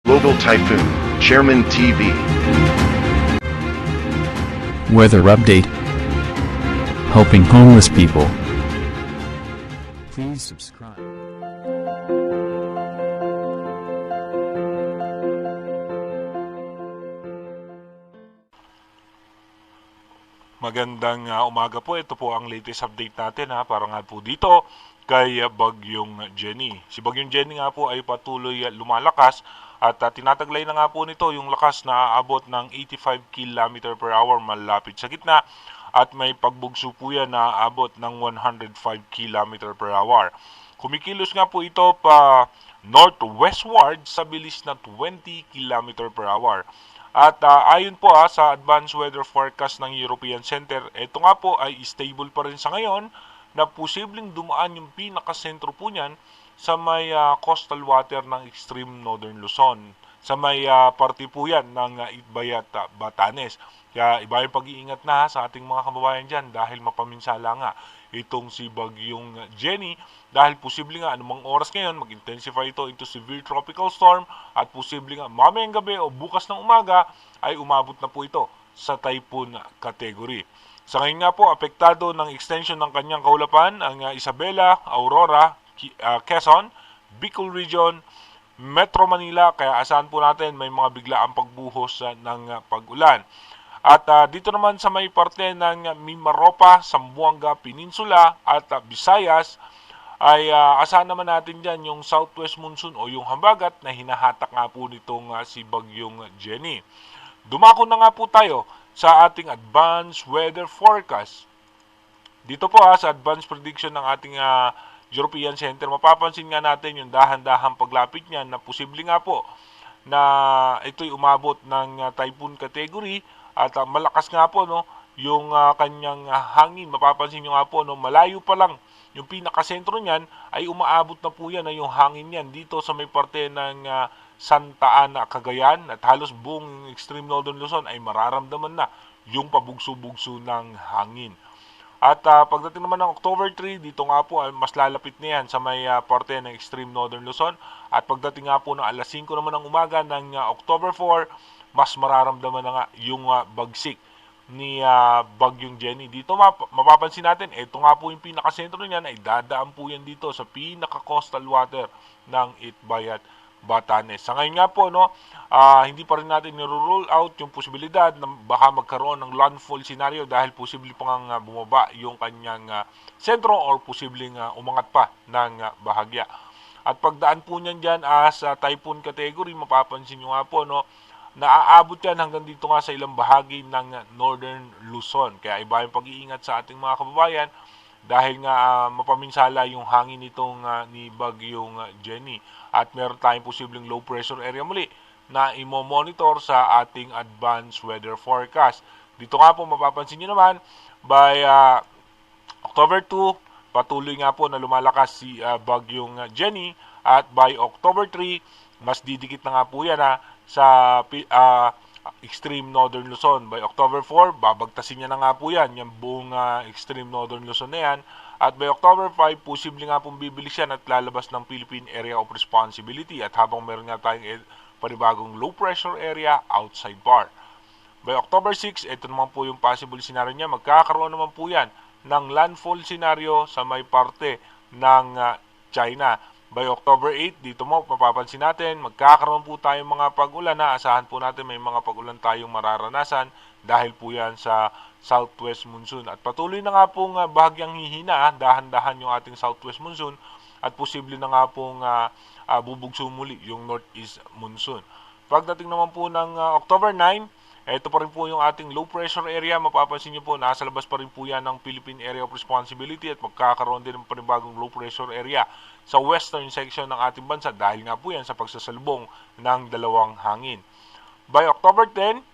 Global Typhoon, Chairman TV. Weather update. Helping homeless people. Please subscribe. Magandang umaga po. Ito po ang latest update natin para nga po dito kay Bagyong Jenny. Si Bagyong Jenny nga po ay patuloy lumalakas at tinataglay na nga po nito yung lakas na aabot ng 85 km per hour malapit sa gitna at may pagbugso po yan na aabot ng 105 km per hour. Kumikilos nga po ito pa northwestward sa bilis na 20 km per hour. At ayon po sa advanced weather forecast ng European Center, ito nga po ay stable pa rin sa ngayon na posibleng dumaan yung pinakasentro po niyan sa may coastal water ng extreme northern Luzon. Sa may parte po yan ng Itbayat, Batanes. Kaya iba yung pag-iingat na sa ating mga kababayan dyan dahil mapaminsala nga itong si Bagyong Jenny dahil posible nga anumang oras ngayon mag-intensify ito into severe tropical storm at posible nga mamayang gabi o bukas ng umaga ay umabot na po ito sa typhoon category. Sa ngayon nga po, apektado ng extension ng kanyang kaulapan ang Isabela, Aurora, Quezon, Bicol Region, Metro Manila, kaya asahan po natin may mga biglaang pagbuhos ng pag-ulan. At dito naman sa may parte ng Mimaropa, Zamboanga Peninsula at Visayas ay asahan naman natin dyan yung southwest monsoon o yung hambagat na hinahatak nga po nitong si Bagyong Jenny. Dumako na nga po tayo sa ating advanced weather forecast. Dito po sa advanced prediction ng ating European Center, mapapansin nga natin yung dahan-dahang paglapit niyan na posible nga po na ito'y umabot ng typhoon category at malakas nga po yung kanyang hangin. Mapapansin nyo nga po malayo pa lang yung pinakasentro niyan ay umaabot na po yan yung hangin niyan dito sa may parte ng Santa Ana, Cagayan at halos buong extreme northern Luzon ay mararamdaman na yung pabugso-bugso ng hangin. At pagdating naman ng October 3, dito nga po mas lalapit na yan sa may parte ng extreme northern Luzon. At pagdating nga po ng alas 5 naman ng umaga ng October 4, mas mararamdaman na nga yung bagsik ni Bagyong Jenny. Dito mapapansin natin, ito nga po yung pinakasentro niyan ay dadaan po yan dito sa pinaka-coastal water ng Itbayat, Batanes. Sa ngayon nga po, hindi pa rin natin niro-rule out yung posibilidad na baka magkaroon ng landfall scenario dahil posible pang bumaba yung kanyang sentro or posibleng umangat pa ng bahagya. At pagdaan po niyan dyan sa typhoon category, mapapansin nyo nga po, naaabot yan hanggang dito nga sa ilang bahagi ng northern Luzon. Kaya iba yung pag-iingat sa ating mga kababayan dahil nga mapaminsala yung hangin nitong ni Bagyong Jenny. At meron tayong posibleng low pressure area muli na imo-monitor sa ating advanced weather forecast. Dito nga po mapapansin nyo naman, by October 2, patuloy nga po na lumalakas si Bagyong Jenny at by October 3, mas didikit na nga po yan sa extreme northern Luzon. By October 4, babagtasin niya na nga po yan, yung buong extreme northern Luzon na yan. At by October 5, posible nga pong bibilis yan at lalabas ng Philippine Area of Responsibility. At habang meron nga tayong panibagong low pressure area outside bar. By October 6, ito naman po yung possible scenario niya. Magkakaroon naman po yan ng landfall scenario sa may parte ng China. By October 8, dito mo mapapansin natin, magkakaroon po tayong mga pag-ulan asahan po natin may mga pag-ulan tayong mararanasan dahil po yan sa southwest monsoon. At patuloy na nga pong bahagyang hihina, dahan-dahan yung ating southwest monsoon at posible na nga pong bubugso muli yung northeast monsoon. Pagdating naman po ng October 9, ito pa rin po yung ating low pressure area. Mapapansin nyo po, nasa labas pa rin po yan ng Philippine Area of Responsibility at magkakaroon din ng panibagong low pressure area sa western section ng ating bansa dahil nga po yan sa pagsasalubong ng dalawang hangin. By October 10,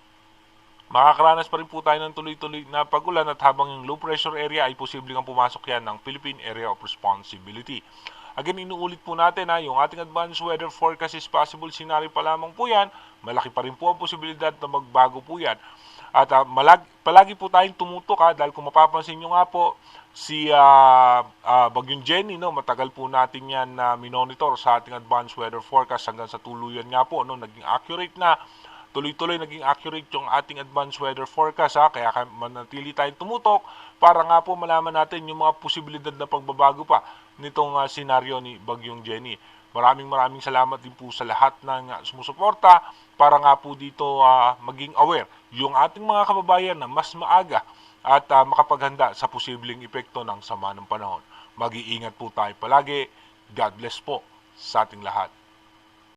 makakaranas pa rin po tayo ng tuloy-tuloy na pag-ulan at habang yung low pressure area ay posibleng pumasok yan ng Philippine Area of Responsibility. Again, inuulit po natin yung ating advanced weather forecast is possible scenario pa lamang po yan. Malaki pa rin po ang posibilidad na magbago po yan. At palagi po tayong tumutok dahil kung mapapansin nyo nga po, si Bagyong Jenny, no, matagal po natin yan na minonitor sa ating advanced weather forecast hanggang sa tuluyan nga po, no, naging accurate na. Tuloy-tuloy naging accurate yung ating advanced weather forecast, kaya manatili tayong tumutok para nga po malaman natin yung mga posibilidad na pagbabago pa nitong senaryo ni Bagyong Jenny. Maraming salamat din po sa lahat ng sumusuporta para nga po dito maging aware yung ating mga kababayan na mas maaga at makapaghanda sa posibleng epekto ng sama ng panahon. Mag-iingat po tayo palagi. God bless po sa ating lahat.